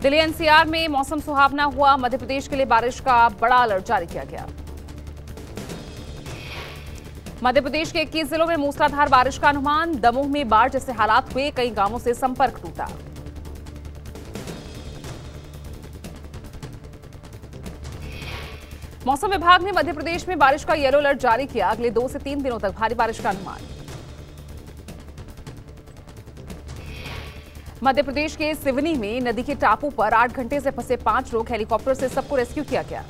Delhi NCR में मौसम सुहावना हुआ। मध्य प्रदेश के लिए बारिश का बड़ा अलर्ट जारी किया गया। मध्य प्रदेश के 21 जिलों में मूसलाधार बारिश का अनुमान। दमोह में बाढ़ जैसे हालात हुए, कई गांवों से संपर्क टूटा। मौसम विभाग ने मध्य प्रदेश में बारिश का येलो अलर्ट जारी किया। अगले 2 से 3 दिनों तक भारी बारिश का अनुमान। मध्य प्रदेश के सिवनी में नदी के टापू पर 8 घंटे से फंसे 5 लोग, हेलीकॉप्टर से सबको रेस्क्यू किया गया।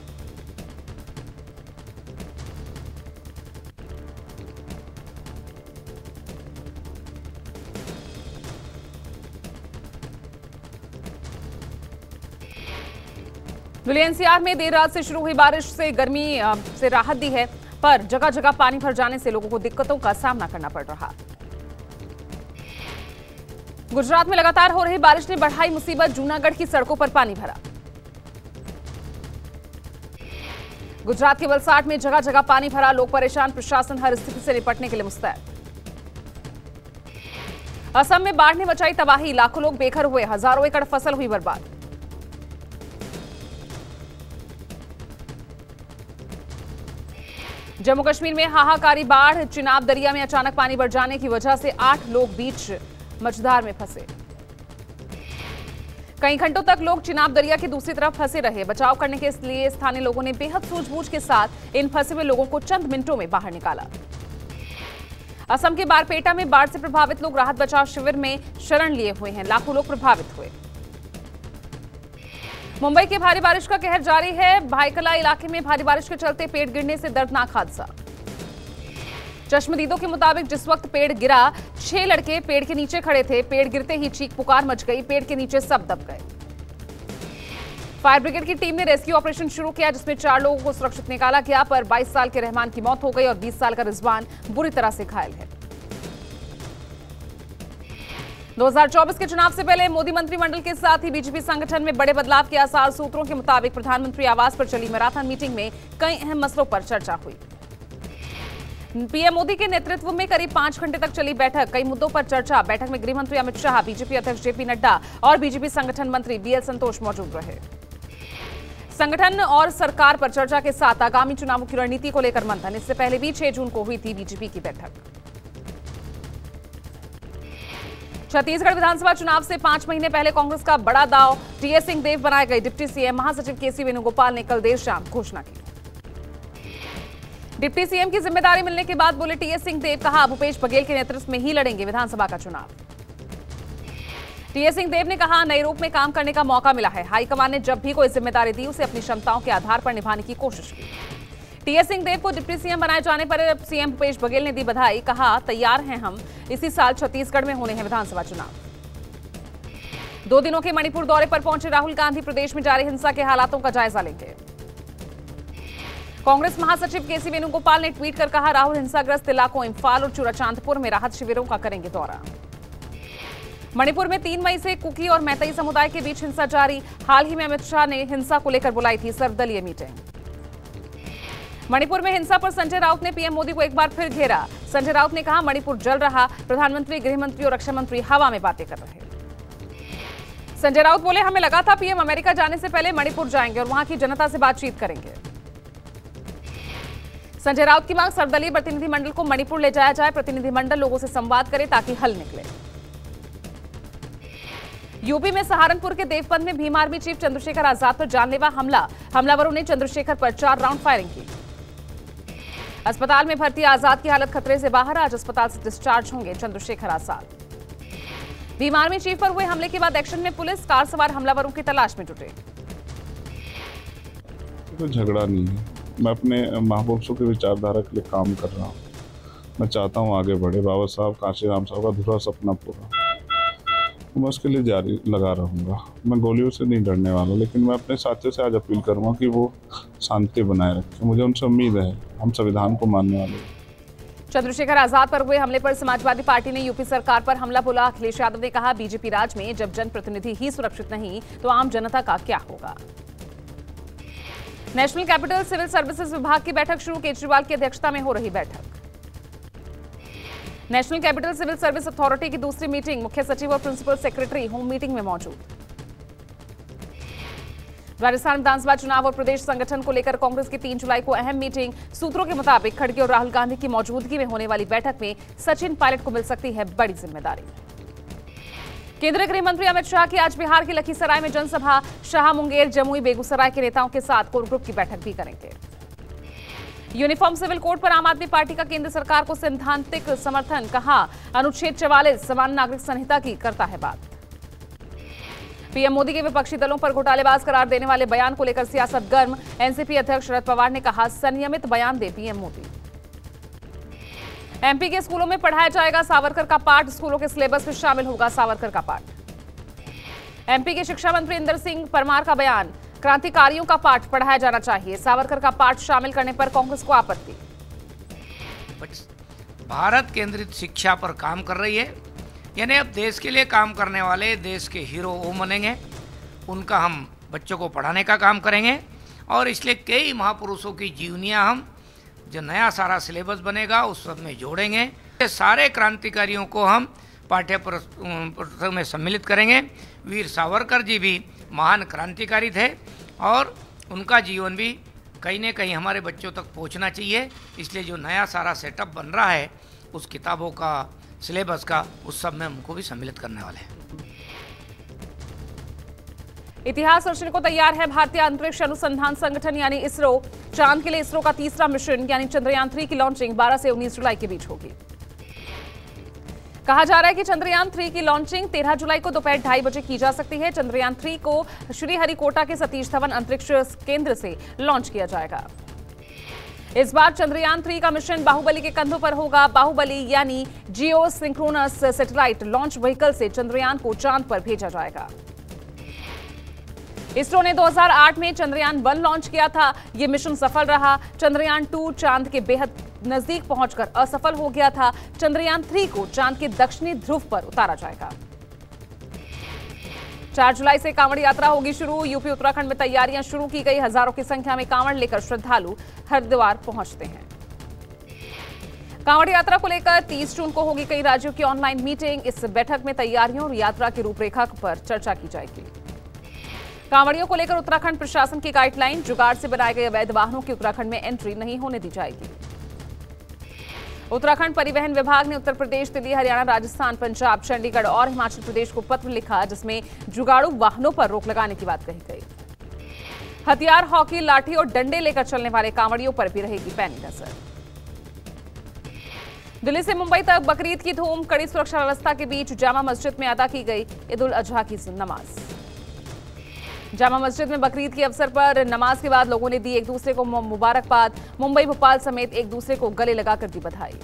दिल्ली एनसीआर में देर रात से शुरू हुई बारिश से गर्मी से राहत दी है, पर जगह जगह पानी भर जाने से लोगों को दिक्कतों का सामना करना पड़ रहा। गुजरात में लगातार हो रही बारिश ने बढ़ाई मुसीबत। जूनागढ़ की सड़कों पर पानी भरा। गुजरात के वलसाड में जगह जगह पानी भरा, लोग परेशान। प्रशासन हर स्थिति से निपटने के लिए मुस्तैद। असम में बाढ़ ने मचाई तबाही, लाखों लोग बेघर हुए, हजारों एकड़ फसल हुई बर्बाद। जम्मू कश्मीर में हाहाकारी बाढ़, चिनाब दरिया में अचानक पानी बढ़ जाने की वजह से 8 लोग बीच मझधार में फंसे। कई घंटों तक लोग चिनाब दरिया की दूसरी तरफ फंसे रहे। बचाव करने के लिए स्थानीय लोगों ने बेहद सूझबूझ के साथ इन फंसे हुए लोगों को चंद मिनटों में बाहर निकाला। असम के बारपेटा में बाढ़ से प्रभावित लोग राहत बचाव शिविर में शरण लिए हुए हैं। लाखों लोग प्रभावित हुए। मुंबई की भारी बारिश का कहर जारी है। भाईकला इलाके में भारी बारिश के चलते पेड़ गिरने से दर्दनाक हादसा। चश्मदीदों के मुताबिक जिस वक्त पेड़ गिरा, 6 लड़के पेड़ के नीचे खड़े थे। पेड़ गिरते ही चीख पुकार मच गई। पेड़ के नीचे सब दब गए। फायर ब्रिगेड की टीम ने रेस्क्यू ऑपरेशन शुरू किया, जिसमें 4 लोगों को सुरक्षित निकाला गया, पर 22 साल के रहमान की मौत हो गई और 20 साल का रिजवान बुरी तरह से घायल है। 2024 के चुनाव से पहले मोदी मंत्रिमंडल के साथ ही बीजेपी संगठन में बड़े बदलाव के आसार। सूत्रों के मुताबिक प्रधानमंत्री आवास पर चली मैराथन मीटिंग में कई अहम मसलों पर चर्चा हुई। पीएम मोदी के नेतृत्व में करीब 5 घंटे तक चली बैठक, कई मुद्दों पर चर्चा। बैठक में गृह मंत्री अमित शाह, बीजेपी अध्यक्ष जेपी नड्डा और बीजेपी संगठन मंत्री बीएल संतोष मौजूद रहे। संगठन और सरकार पर चर्चा के साथ आगामी चुनावों की रणनीति को लेकर मंथन। इससे पहले भी 6 जून को हुई थी बीजेपी की बैठक। छत्तीसगढ़ विधानसभा चुनाव से 5 महीने पहले कांग्रेस का बड़ा दांव। टीएस सिंहदेव बनाए गए डिप्टी सीएम। महासचिव केसी वेणुगोपाल ने कल देर शाम घोषणा की। डिप्टी सीएम की जिम्मेदारी मिलने के बाद बोले टीएस सिंहदेव, कहा भूपेश बघेल के नेतृत्व में ही लड़ेंगे विधानसभा का चुनाव। टीएस सिंहदेव ने कहा नए रूप में काम करने का मौका मिला है। हाईकमान ने जब भी कोई जिम्मेदारी दी, उसे अपनी क्षमताओं के आधार पर निभाने की कोशिश की। टीएस सिंहदेव को डिप्टी सीएम बनाए जाने पर सीएम भूपेश बघेल ने दी बधाई। कहा तैयार हैं हम, इसी साल छत्तीसगढ़ में होने हैं विधानसभा चुनाव। 2 दिनों के मणिपुर दौरे पर पहुंचे राहुल गांधी प्रदेश में जारी हिंसा के हालातों का जायजा लेंगे। कांग्रेस महासचिव केसी वेणुगोपाल ने ट्वीट कर कहा राहुल हिंसाग्रस्त इलाकों इम्फाल और चुराचांदपुर में राहत शिविरों का करेंगे दौरा। मणिपुर में 3 मई से कुकी और मैतई समुदाय के बीच हिंसा जारी। हाल ही में अमित शाह ने हिंसा को लेकर बुलाई थी सर्वदलीय मीटिंग। मणिपुर में हिंसा पर संजय राउत ने पीएम मोदी को एक बार फिर घेरा। संजय राउत ने कहा मणिपुर जल रहा, प्रधानमंत्री, गृह मंत्री और रक्षा मंत्री हवा में बातें कर रहे। संजय राउत बोले हमें लगा था पीएम अमेरिका जाने से पहले मणिपुर जाएंगे और वहां की जनता से बातचीत करेंगे। संजय राउत की मांग सर्वदलीय प्रतिनिधिमंडल को मणिपुर ले जाया जाए। प्रतिनिधिमंडल लोगों से संवाद करे ताकि हल निकले। यूपी में सहारनपुर के देवबंद में भीम आर्मी चीफ चंद्रशेखर आजाद पर जानलेवा हमला। हमलावरों ने चंद्रशेखर पर 4 राउंड फायरिंग की। अस्पताल में भर्ती आजाद की हालत खतरे से बाहर। आज अस्पताल से डिस्चार्ज होंगे चंद्रशेखर आजाद। भीम आर्मी चीफ पर हुए हमले के बाद एक्शन में पुलिस। कार सवार हमलावरों की तलाश में जुटे। कोई झगड़ा नहीं है। मैं अपने महबूब के विचारधारा के लिए काम कर रहा हूँ। मैं चाहता हूँ आगे बढ़े। बाबा साहब कांशीराम साहब का अधूरा सपना पूरा। मैं उसके लिए जारी लगा रहूँगा। मैं गोलियों से नहीं डरने वाला, लेकिन मैं अपने साथियों से आज अपील करूँगा कि वो शांति बनाए रखें। मुझे उनसे उम्मीद है, हम संविधान को मानने वाले हैं। चंद्रशेखर आजाद पर हुए हमले पर समाजवादी पार्टी ने यूपी सरकार पर हमला बोला। अखिलेश यादव ने कहा बीजेपी राज में जब जनप्रतिनिधि ही सुरक्षित नहीं तो आम जनता का क्या होगा। नेशनल कैपिटल सिविल सर्विसेज विभाग की बैठक शुरू। केजरीवाल की अध्यक्षता में हो रही बैठक। National capital civil service authority की दूसरी मीटिंग। मुख्य सचिव और प्रिंसिपल सेक्रेटरी होम मीटिंग में मौजूद। राजस्थान विधानसभा चुनाव और प्रदेश संगठन को लेकर कांग्रेस की 3 जुलाई को अहम मीटिंग। सूत्रों के मुताबिक खड़गे और राहुल गांधी की मौजूदगी में होने वाली बैठक में सचिन पायलट को मिल सकती है बड़ी जिम्मेदारी। केंद्रीय गृह मंत्री अमित शाह की आज बिहार के लखीसराय में जनसभा। शाह मुंगेर, जमुई, बेगूसराय के नेताओं के साथ कोर ग्रुप की बैठक भी करेंगे। यूनिफॉर्म सिविल कोड पर आम आदमी पार्टी का केंद्र सरकार को सैद्धांतिक समर्थन। कहा, अनुच्छेद 44 समान नागरिक संहिता की करता है बात। पीएम मोदी के विपक्षी दलों पर घोटालेबाज करार देने वाले बयान को लेकर सियासत गर्म। एनसीपी अध्यक्ष शरद पवार ने कहा, संयमित बयान दे पीएम मोदी। एमपी के स्कूलों में पढ़ाया जाएगा सावरकर का पाठ। स्कूलों के सिलेबस में शामिल होगा सावरकर का पाठ। एमपी के शिक्षा मंत्री इंदर सिंह परमार का बयान, क्रांतिकारियों का पाठ पढ़ाया जाना चाहिए। सावरकर का पाठ शामिल करने पर कांग्रेस को आपत्ति। भारत केंद्रित शिक्षा पर काम कर रही है, यानी अब देश के लिए काम करने वाले देश के हीरो वो बनेंगे, उनका हम बच्चों को पढ़ाने का काम करेंगे। और इसलिए कई महापुरुषों की जीवनियाँ हम जो नया सारा सिलेबस बनेगा उस सब में जोड़ेंगे। ये सारे क्रांतिकारियों को हम पाठ्य पुस्तक में सम्मिलित करेंगे। वीर सावरकर जी भी महान क्रांतिकारी थे और उनका जीवन भी कहीं न कहीं हमारे बच्चों तक पहुंचना चाहिए। इसलिए जो नया सारा सेटअप बन रहा है उस किताबों का, सिलेबस का, उस सब में हमको भी सम्मिलित करने वाले हैं। इतिहास रचने को तैयार है भारतीय अंतरिक्ष अनुसंधान संगठन यानी इसरो। चांद के लिए इसरो का तीसरा मिशन यानी चंद्रयान 3 की लॉन्चिंग 12 से 19 जुलाई के बीच होगी। कहा जा रहा है कि चंद्रयान 3 की लॉन्चिंग 13 जुलाई को दोपहर 2:30 बजे की जा सकती है। चंद्रयान 3 को श्रीहरिकोटा के सतीश धवन अंतरिक्ष केंद्र से लॉन्च किया जाएगा। इस बार चंद्रयान 3 का मिशन बाहुबली के कंधों पर होगा। बाहुबली यानी जियो सिंक्रोनस सैटेलाइट लॉन्च व्हीकल से चंद्रयान को चांद पर भेजा जाएगा। इसरो ने 2008 में चंद्रयान 1 लॉन्च किया था। यह मिशन सफल रहा। चंद्रयान 2 चांद के बेहद नजदीक पहुंचकर असफल हो गया था। चंद्रयान 3 को चांद के दक्षिणी ध्रुव पर उतारा जाएगा। 4 जुलाई से कांवड़ यात्रा होगी शुरू। यूपी उत्तराखंड में तैयारियां शुरू की गई। हजारों की संख्या में कांवड़ लेकर श्रद्धालु हरिद्वार पहुंचते हैं। कांवड़ यात्रा को लेकर 30 जून को होगी कई राज्यों की ऑनलाइन मीटिंग। इस बैठक में तैयारियों और यात्रा की रूपरेखा पर चर्चा की जाएगी। कांवड़ियों को लेकर उत्तराखंड प्रशासन की गाइडलाइन, जुगाड़ से बनाए गए अवैध वाहनों की उत्तराखंड में एंट्री नहीं होने दी जाएगी। उत्तराखंड परिवहन विभाग ने उत्तर प्रदेश, दिल्ली, हरियाणा, राजस्थान, पंजाब, चंडीगढ़ और हिमाचल प्रदेश को पत्र लिखा जिसमें जुगाड़ू वाहनों पर रोक लगाने की बात कही गई। हथियार, हॉकी, लाठी और डंडे लेकर चलने वाले कांवड़ियों पर भी रहेगी पैनी नजर। दिल्ली से मुंबई तक बकरीद की धूम, कड़ी सुरक्षा व्यवस्था के बीच जामा मस्जिद में अदा की गई ईद उल अजहा की नमाज। जामा मस्जिद में बकरीद के अवसर पर नमाज के बाद लोगों ने दी एक दूसरे को मुबारकबाद। मुंबई, भोपाल समेत एक दूसरे को गले लगाकर दी बधाई।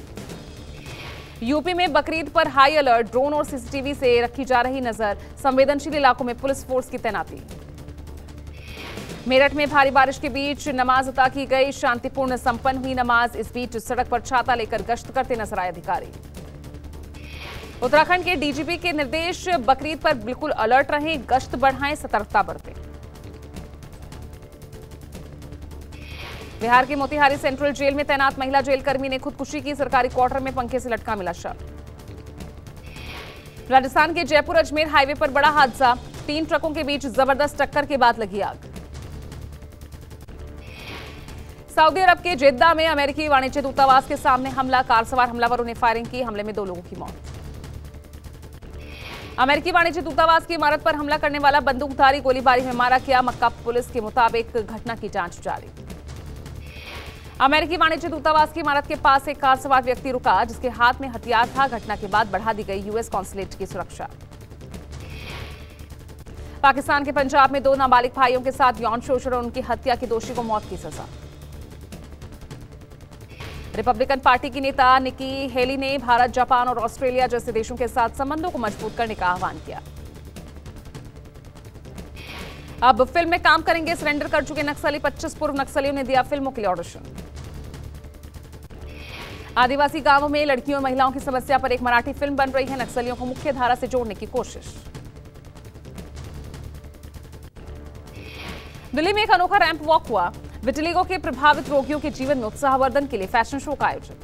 यूपी में बकरीद पर हाई अलर्ट, ड्रोन और सीसीटीवी से रखी जा रही नजर। संवेदनशील इलाकों में पुलिस फोर्स की तैनाती। मेरठ में भारी बारिश के बीच नमाज अदा की गई। शांतिपूर्ण संपन्न हुई नमाज। इस बीच सड़क पर छाता लेकर गश्त करते नजर आए अधिकारी। उत्तराखंड के डीजीपी के निर्देश, बकरीद पर बिल्कुल अलर्ट रहें, गश्त बढ़ाएं, सतर्कता बरतें। बिहार के मोतिहारी सेंट्रल जेल में तैनात महिला जेलकर्मी ने खुदकुशी की। सरकारी क्वार्टर में पंखे से लटका मिला शव। राजस्थान के जयपुर अजमेर हाईवे पर बड़ा हादसा, 3 ट्रकों के बीच जबरदस्त टक्कर के बाद लगी आग। सऊदी अरब के जेद्दा में अमेरिकी वाणिज्य दूतावास के सामने हमला, कार सवार हमलावरों ने फायरिंग की। हमले में 2 लोगों की मौत। अमेरिकी वाणिज्य दूतावास की इमारत पर हमला करने वाला बंदूकधारी गोलीबारी में मारा गया। मक्का पुलिस के मुताबिक घटना की जांच जारी। अमेरिकी वाणिज्य दूतावास की इमारत के पास एक कार सवार व्यक्ति रुका जिसके हाथ में हथियार था। घटना के बाद बढ़ा दी गई यूएस कॉन्सुलेट की सुरक्षा। पाकिस्तान के पंजाब में 2 नाबालिग भाइयों के साथ यौन शोषण और उनकी हत्या के दोषी को मौत की सजा। रिपब्लिकन पार्टी की नेता निकी हेली ने भारत, जापान और ऑस्ट्रेलिया जैसे देशों के साथ संबंधों को मजबूत करने का आह्वान किया। अब फिल्म में काम करेंगे सरेंडर कर चुके नक्सली। 25 पूर्व नक्सलियों ने दिया फिल्मों के लिए ऑडिशन। आदिवासी गांवों में लड़कियों और महिलाओं की समस्या पर एक मराठी फिल्म बन रही है। नक्सलियों को मुख्य धारा से जोड़ने की कोशिश। दिल्ली में एक अनोखा रैंप वॉक हुआ। विटिलिगो के प्रभावित रोगियों के जीवन में उत्साहवर्धन के लिए फैशन शो का आयोजन।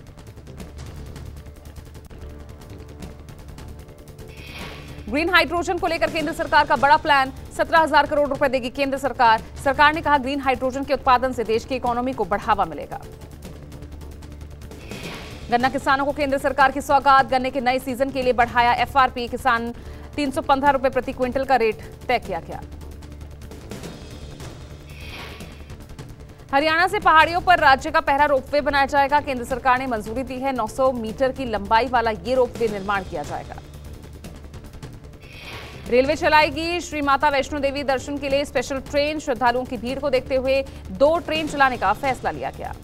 ग्रीन हाइड्रोजन को लेकर केंद्र सरकार का बड़ा प्लान। 17,000 करोड़ रुपए देगी केंद्र सरकार। सरकार ने कहा ग्रीन हाइड्रोजन के उत्पादन से देश की इकोनॉमी को बढ़ावा मिलेगा। गन्ना किसानों को केंद्र सरकार की सौगात। गन्ने के नए सीजन के लिए बढ़ाया एफआरपी। किसान 315 रुपए प्रति क्विंटल का रेट तय किया गया। हरियाणा से पहाड़ियों पर राज्य का पहला रोपवे बनाया जाएगा। केंद्र सरकार ने मंजूरी दी है। 900 मीटर की लंबाई वाला ये रोपवे निर्माण किया जाएगा। रेलवे चलाएगी श्री माता वैष्णो देवी दर्शन के लिए स्पेशल ट्रेन। श्रद्धालुओं की भीड़ को देखते हुए 2 ट्रेन चलाने का फैसला लिया गया।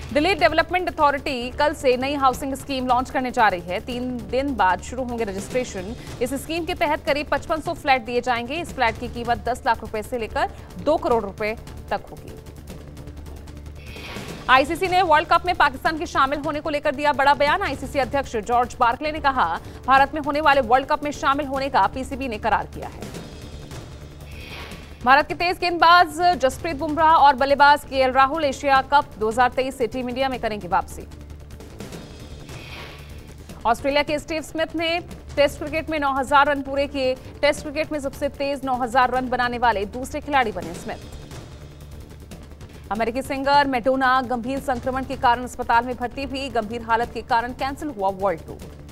दिल्ली डेवलपमेंट अथॉरिटी कल से नई हाउसिंग स्कीम लॉन्च करने जा रही है। 3 दिन बाद शुरू होंगे रजिस्ट्रेशन। इस स्कीम के तहत करीब 5500 फ्लैट दिए जाएंगे। इस फ्लैट की कीमत 10 लाख रुपए से लेकर 2 करोड़ रुपए तक होगी। आईसीसी ने वर्ल्ड कप में पाकिस्तान के शामिल होने को लेकर दिया बड़ा बयान। आईसीसी अध्यक्ष जॉर्ज बार्कले ने कहा भारत में होने वाले वर्ल्ड कप में शामिल होने का पीसीबी ने करार किया है। भारत के तेज गेंदबाज जसप्रीत बुमराह और बल्लेबाज केएल राहुल एशिया कप 2023 से टीम इंडिया में करेंगे वापसी। ऑस्ट्रेलिया के स्टीव स्मिथ ने टेस्ट क्रिकेट में 9000 रन पूरे किए। टेस्ट क्रिकेट में सबसे तेज 9000 रन बनाने वाले दूसरे खिलाड़ी बने स्मिथ। अमेरिकी सिंगर मैडोना गंभीर संक्रमण के कारण अस्पताल में भर्ती हुई। गंभीर हालत के कारण कैंसिल हुआ वर्ल्ड टूर।